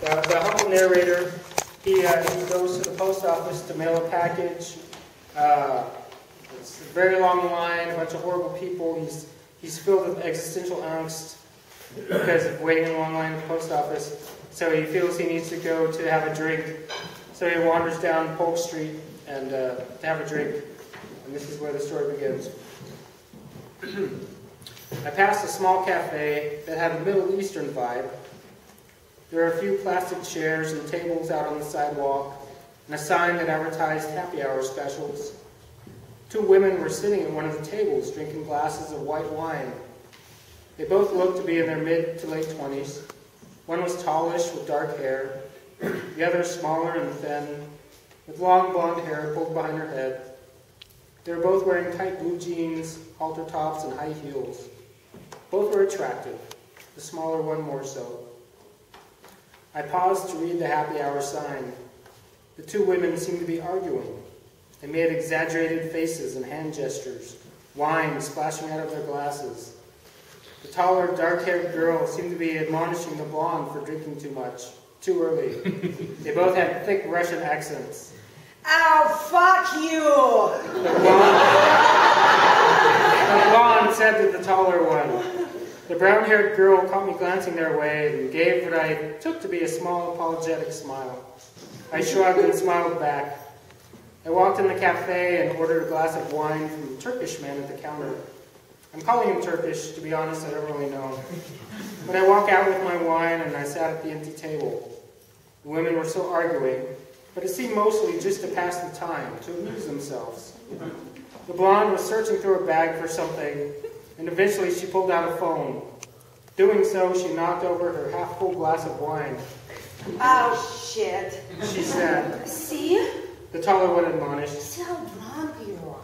The humble narrator, he goes to the post office to mail a package. It's a very long line, a bunch of horrible people. He's filled with existential angst because of waiting in a long line at the post office. So he feels he needs to go to have a drink. So he wanders down Polk Street and to have a drink. And this is where the story begins. I passed a small cafe that had a Middle Eastern vibe. There are a few plastic chairs and tables out on the sidewalk, and a sign that advertised happy hour specials. Two women were sitting at one of the tables, drinking glasses of white wine. They both looked to be in their mid to late 20s. One was tallish with dark hair, the other smaller and thin, with long blonde hair pulled behind her head. They were both wearing tight blue jeans, halter tops, and high heels. Both were attractive, the smaller one more so. I paused to read the happy hour sign. The two women seemed to be arguing. They made exaggerated faces and hand gestures, wine splashing out of their glasses. The taller, dark-haired girl seemed to be admonishing the blonde for drinking too much, too early. They both had thick Russian accents. Oh, fuck you! The blonde said to the taller one. The brown-haired girl caught me glancing their way and gave what I took to be a small, apologetic smile. I shrugged and smiled back. I walked in the cafe and ordered a glass of wine from the Turkish man at the counter. I'm calling him Turkish, to be honest, I don't really know. But I walk out with my wine and I sat at the empty table. The women were still arguing, but it seemed mostly just to pass the time, to amuse themselves. The blonde was searching through her bag for something, and eventually she pulled out a phone. Doing so, she knocked over her half-full glass of wine. Oh, shit. She said. See? The taller one admonished. See how drunk you are.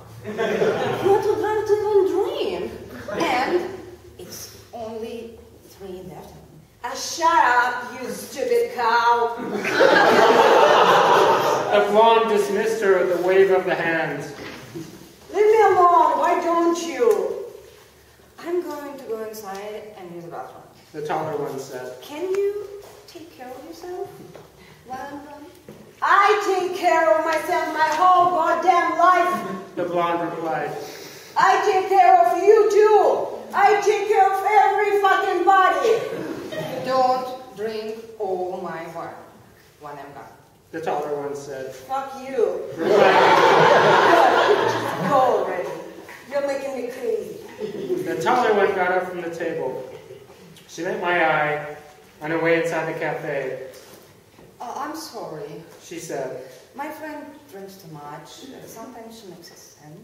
You're too drunk to even dream. And it's only 3 in the afternoon. Shut up, you stupid cow. The blonde dismissed her with a wave of the hand. Leave me alone, why don't you? I'm going to go inside and use the bathroom. The taller one said. Can you take care of yourself while I'm gone? I take care of myself my whole goddamn life. The blonde replied. I take care of you too. I take care of every fucking body. Don't drink all my wine when I'm gone. The taller one said. Fuck you. Good. Just go already. You're making me crazy. The taller one got up from the table. She met my eye on her way inside the cafe. Oh, I'm sorry. She said. My friend drinks too much. Sometimes she makes a sin.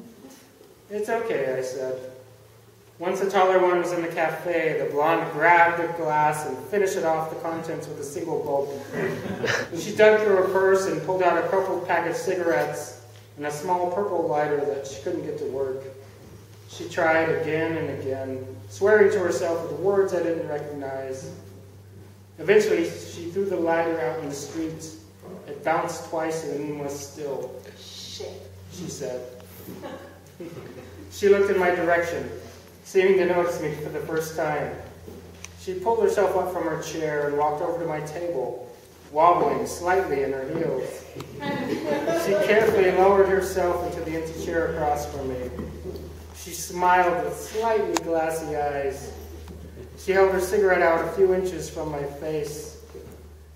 It's okay, I said. Once the taller one was in the cafe, the blonde grabbed a glass and finished it off the contents with a single gulp. She dug through her purse and pulled out a crumpled pack of cigarettes and a small purple lighter that she couldn't get to work. She tried again and again, swearing to herself with words I didn't recognize. Eventually, she threw the lighter out in the street. It bounced twice and then was still. Shit, she said. She looked in my direction, seeming to notice me for the first time. She pulled herself up from her chair and walked over to my table, wobbling slightly in her heels. She carefully lowered herself into the empty chair across from me. She smiled with slightly glassy eyes. She held her cigarette out a few inches from my face.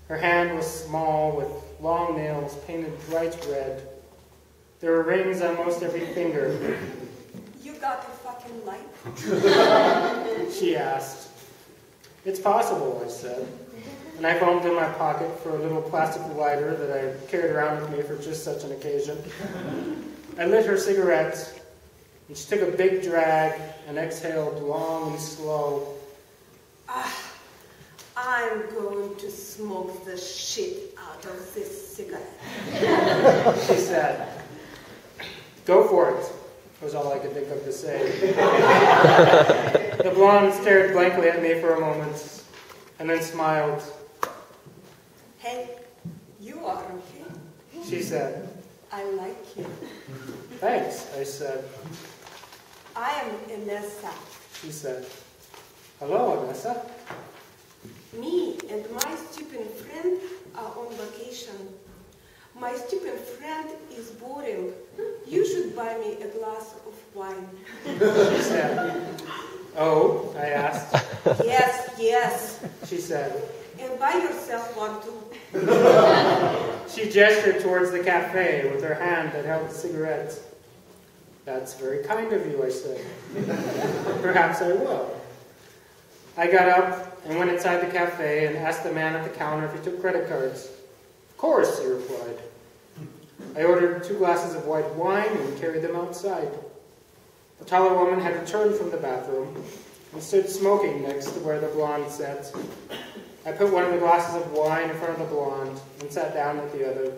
Her hand was small, with long nails painted bright red. There were rings on most every finger. You got a fucking light? She asked. It's possible, I said. And I fumbled in my pocket for a little plastic lighter that I carried around with me for just such an occasion. I lit her cigarette, and she took a big drag and exhaled long and slow. I'm going to smoke the shit out of this cigarette. She said. Go for it, was all I could think of to say. The blonde stared blankly at me for a moment, and then smiled. Hey, you are okay, she said. I like you. Thanks, I said. I am Inessa. She said. Hello, Inessa. Me and my stupid friend are on vacation. My stupid friend is boring. You should buy me a glass of wine. She said. Oh, I asked. Yes, yes. She said. And buy yourself one too. She gestured towards the cafe with her hand that held the cigarette. That's very kind of you, I said. Perhaps I will. I got up and went inside the cafe and asked the man at the counter if he took credit cards. Of course, he replied. I ordered 2 glasses of white wine and carried them outside. The taller woman had returned from the bathroom and stood smoking next to where the blonde sat. I put one of the glasses of wine in front of the blonde and sat down with the other.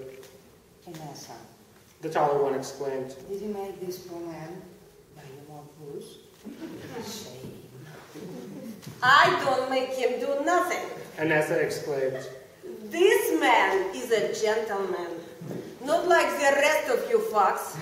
Vanessa, The taller one exclaimed. did you make this poor man buy you more booze? Shame. I don't make him do nothing. Anessa exclaimed. This man is a gentleman, not like the rest of you fucks.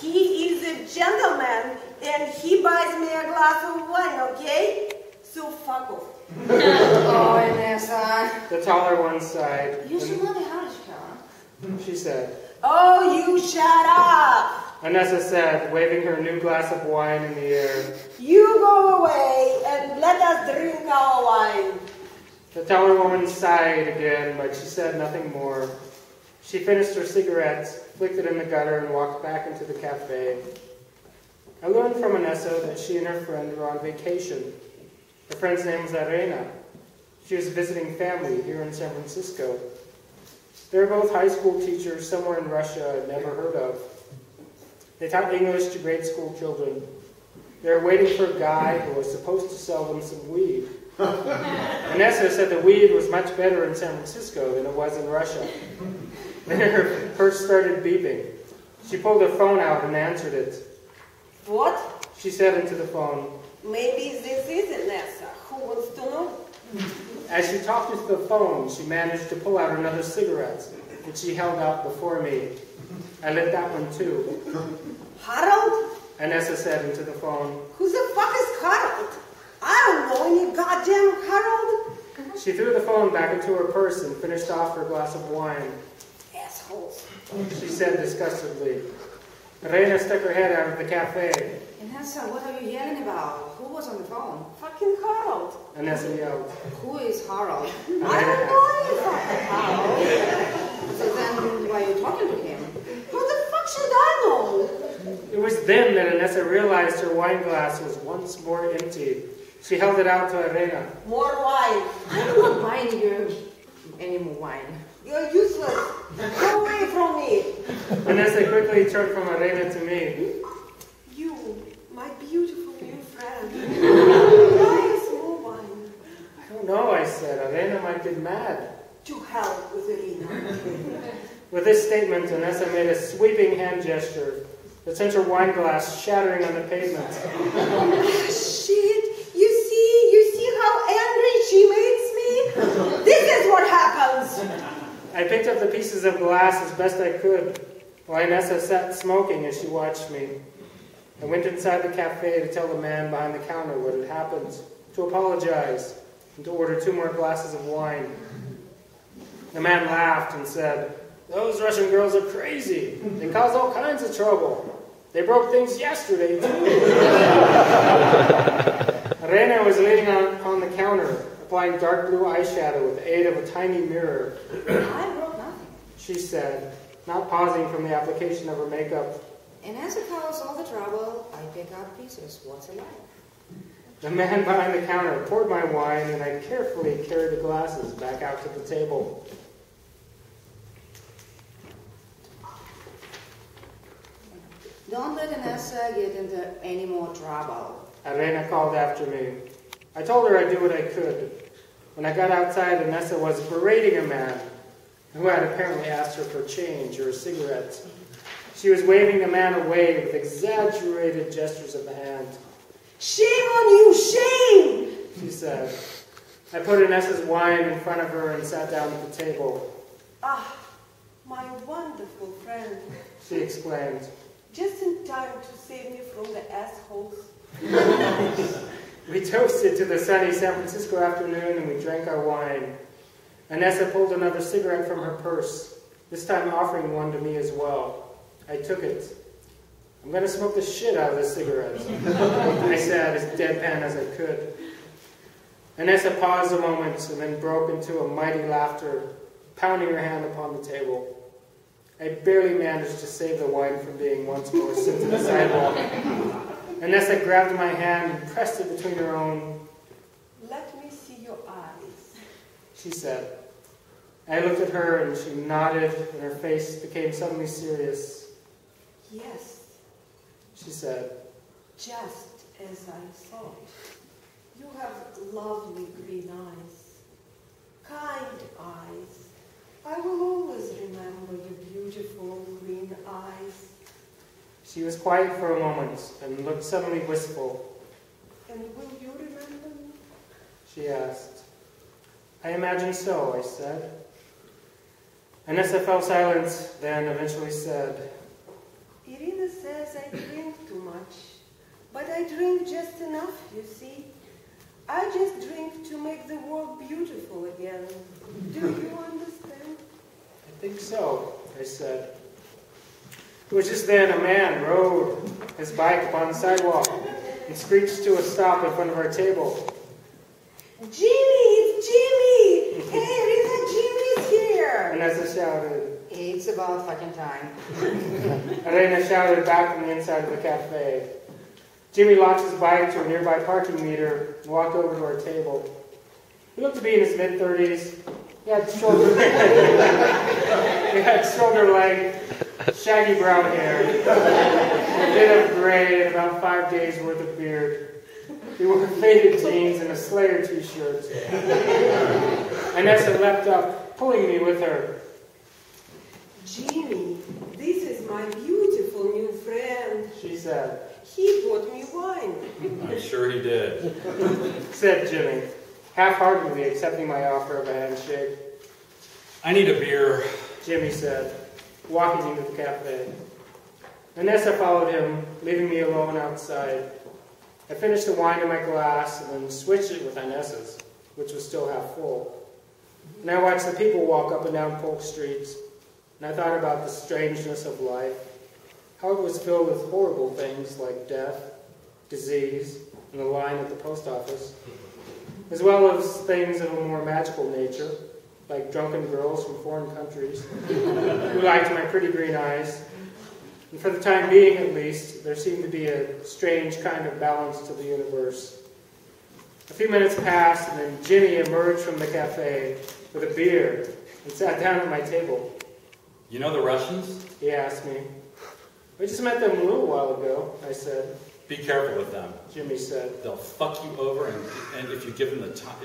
He is a gentleman, and he buys me a glass of wine, okay? So fuck off. Oh, Vanessa. The taller one sighed. You should not have her. She said. Oh, you shut up. Anessa said, waving her new glass of wine in the air. You go away and let us drink our wine. The taller woman sighed again, but she said nothing more. She finished her cigarette, flicked it in the gutter, and walked back into the cafe. I learned from Anessa that she and her friend were on vacation. Her friend's name was Arena. She was visiting family here in San Francisco. They were both high school teachers somewhere in Russia I'd never heard of. They taught English to grade school children. They were waiting for a guy who was supposed to sell them some weed. Anessa said the weed was much better in San Francisco than it was in Russia. Then her purse started beeping. She pulled her phone out and answered it. What? She said into the phone. Maybe this is Vanessa. Who wants to know? As she talked into the phone, she managed to pull out another cigarette, which she held out before me. I lit that one too. Harold? Anessa said into the phone. Who the fuck is Harold? I don't know any goddamn Harold. She threw the phone back into her purse and finished off her glass of wine. Assholes. She said disgustedly. Reina stuck her head out of the cafe. Vanessa, what are you yelling about? Who was on the phone? Fucking Harold. Anessa yelled. Who is Harold? I don't know any fucking Harold. So then why are you talking to him? Who the fuck should I know? It was then that Anessa realized her wine glass was once more empty. She held it out to Arena. More wine. I'm not buying you any more wine. You're useless. Go away from me. Anessa quickly turned from Arena to me. You, my beautiful new friend. Buy us more wine. I don't know, I said. Arena might get mad. To hell with Arena. With this statement, Anessa made a sweeping hand gesture that sent her wine glass shattering on the pavement. Shit! You see how angry she makes me? This is what happens! I picked up the pieces of glass as best I could, while Anessa sat smoking as she watched me. I went inside the cafe to tell the man behind the counter what had happened, to apologize, and to order 2 more glasses of wine. The man laughed and said, "Those Russian girls are crazy. They cause all kinds of trouble. They broke things yesterday, too." Rena was leaning on the counter, applying dark blue eyeshadow with the aid of a tiny mirror. I broke nothing. She said, not pausing from the application of her makeup. And as it caused all the trouble, I pick up pieces. What's it like? The man behind the counter poured my wine, and I carefully carried the glasses back out to the table. Don't let Anessa get into any more trouble. Arena called after me. I told her I'd do what I could. When I got outside, Anessa was berating a man who had apparently asked her for change or a cigarette. She was waving the man away with exaggerated gestures of the hand. Shame on you, shame! She said. I put Anessa's wine in front of her and sat down at the table. Ah, my wonderful friend. She exclaimed. Just in time to save me from the assholes. We toasted to the sunny San Francisco afternoon and we drank our wine. Inessa pulled another cigarette from her purse, this time offering one to me as well. I took it. "I'm going to smoke the shit out of this cigarette," I said, as deadpan as I could. Inessa paused a moment and then broke into a mighty laughter, pounding her hand upon the table. I barely managed to save the wine from being once more sent to the sidewalk. Inessa grabbed my hand and pressed it between her own. "Let me see your eyes," she said. I looked at her and she nodded and her face became suddenly serious. "Yes," she said. "just as I thought. You have lovely green eyes, kind eyes. I will always remember your beautiful green eyes." She was quiet for a moment and looked suddenly wistful. "And will you remember me?" she asked. "I imagine so," I said. Inessa fell silent, then eventually said, "Irina says I drink too much, but I drink just enough, you see. I just drink to make the world beautiful again. Do you understand?" "I think so," I said. It was just then a man rode his bike upon the sidewalk and screeched to a stop in front of our table. "Jimmy, it's Jimmy! Hey, Rita, Jimmy's here!" Inessa shouted. "It's about fucking time." Elena shouted back from the inside of the cafe. Jimmy locked his bike to a nearby parking meter and walked over to our table. He looked to be in his mid-30s. He had shoulder-length, shaggy brown hair, a bit of gray, and about 5 days' worth of beard. He wore faded jeans and a Slayer t-shirt. Inessa leapt up, pulling me with her. "Jimmy, this is my beautiful new friend," she said. "He bought me wine." I'm sure he did, said Jimmy, half-heartedly accepting my offer of a handshake. "I need a beer," Jimmy said, walking into the cafe. Inessa followed him, leaving me alone outside. I finished the wine in my glass and then switched it with Inessa's, which was still half full. And I watched the people walk up and down Polk Street, and I thought about the strangeness of life, how it was filled with horrible things like death, disease, and the line at the post office, as well as things of a more magical nature, like drunken girls from foreign countries who liked my pretty green eyes. And for the time being, at least, there seemed to be a strange kind of balance to the universe. A few minutes passed, and then Jimmy emerged from the cafe with a beer and sat down at my table. "You know the Russians?" He asked me. "We just met them a little while ago," I said. "Be careful with them. Jimmy said. They'll fuck you over, and if you give them the time,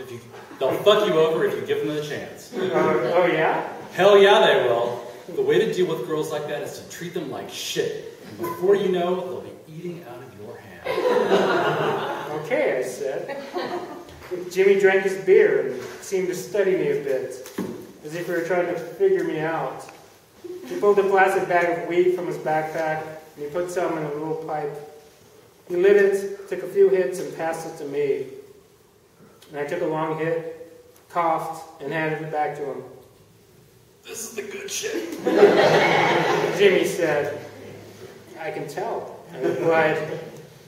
they'll fuck you over if you give them the chance." Oh yeah? Hell yeah, they will. The way to deal with girls like that is to treat them like shit. And before you know, they'll be eating out of your hand. Okay, I said. Jimmy drank his beer and seemed to study me a bit, as if he were trying to figure me out. He pulled a plastic bag of weed from his backpack, and he put some in a little pipe. He lit it, took a few hits, and passed it to me. And I took a long hit, coughed, and handed it back to him. "This is the good shit," Jimmy said. "I can tell," I replied.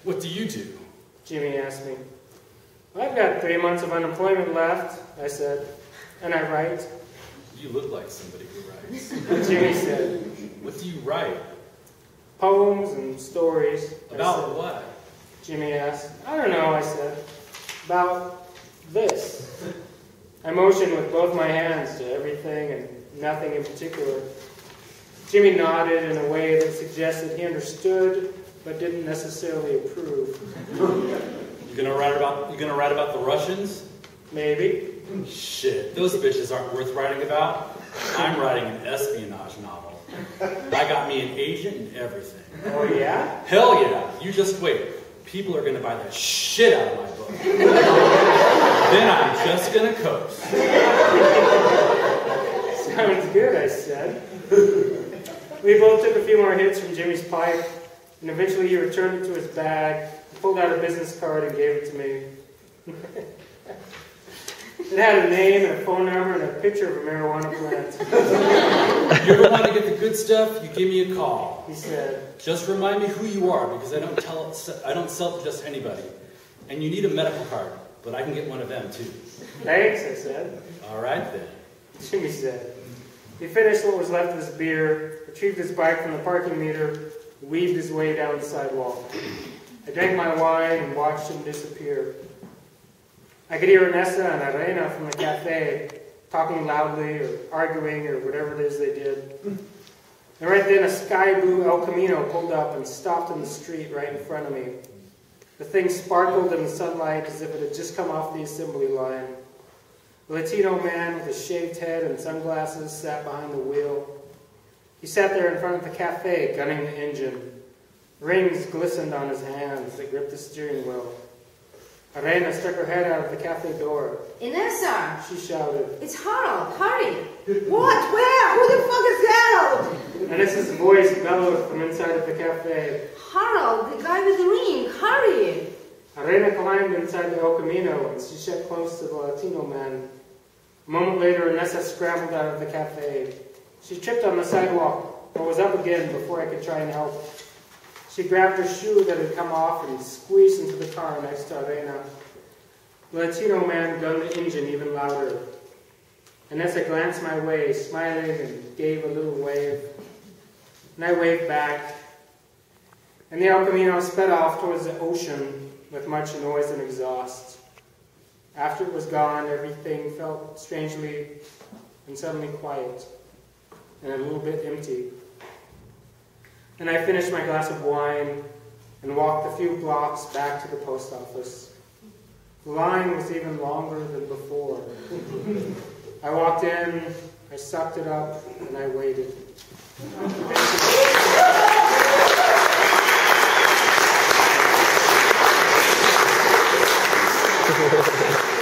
"What do you do?" Jimmy asked me. "I've got 3 months of unemployment left," I said. "And I write." "You look like somebody who writes." Jimmy said. "What do you write?" "Poems and stories." "About what?" Jimmy asked. "I don't know," I said. "About this." I motioned with both my hands to everything and nothing in particular. Jimmy nodded in a way that suggested he understood, but didn't necessarily approve. You gonna write about the Russians? Maybe. Shit, those bitches aren't worth writing about. I'm writing an espionage novel. I got me an agent and everything. Oh yeah? Hell yeah, you just wait. People are gonna buy the shit out of my book. Then I'm just gonna coast. Sounds good, I said. We both took a few more hits from Jimmy's pipe, and eventually he returned it to his bag, pulled out a business card, and gave it to me. It had a name and a phone number and a picture of a marijuana plant. If you ever want to get the good stuff, you give me a call. He said, Just remind me who you are, because I don't sell to just anybody. And you need a medical card, but I can get one of them too. thanks, I said. All right then. Jimmy said. He finished what was left of his beer, retrieved his bike from the parking meter, and weaved his way down the sidewalk. I drank my wine and watched him disappear. I could hear Inessa and Arena from the cafe talking loudly or arguing or whatever it is they did. And right then a sky blue El Camino pulled up and stopped in the street right in front of me. The thing sparkled in the sunlight as if it had just come off the assembly line. A Latino man with a shaved head and sunglasses sat behind the wheel. He sat there in front of the cafe, gunning the engine. Rings glistened on his hands that gripped the steering wheel. Arena stuck her head out of the cafe door. Inessa! She shouted. It's Harold! Hurry! What? Where? Who the fuck is Harold? Inessa's voice bellowed from inside of the cafe. Harold, the guy with the ring! Hurry! Arena climbed inside the El Camino and she sat close to the Latino man. A moment later, Inessa scrambled out of the cafe. She tripped on the sidewalk, but was up again before I could try and help. She grabbed her shoe that had come off and squeezed into the car next to Arena. The Latino man gunned the engine even louder. Inessa glanced my way, smiling, and gave a little wave. And I waved back. And the El Camino sped off towards the ocean with much noise and exhaust. After it was gone, everything felt strangely and suddenly quiet and a little bit empty. And I finished my glass of wine and walked a few blocks back to the post office. The line was even longer than before. I walked in, I sucked it up, and I waited. Thank you.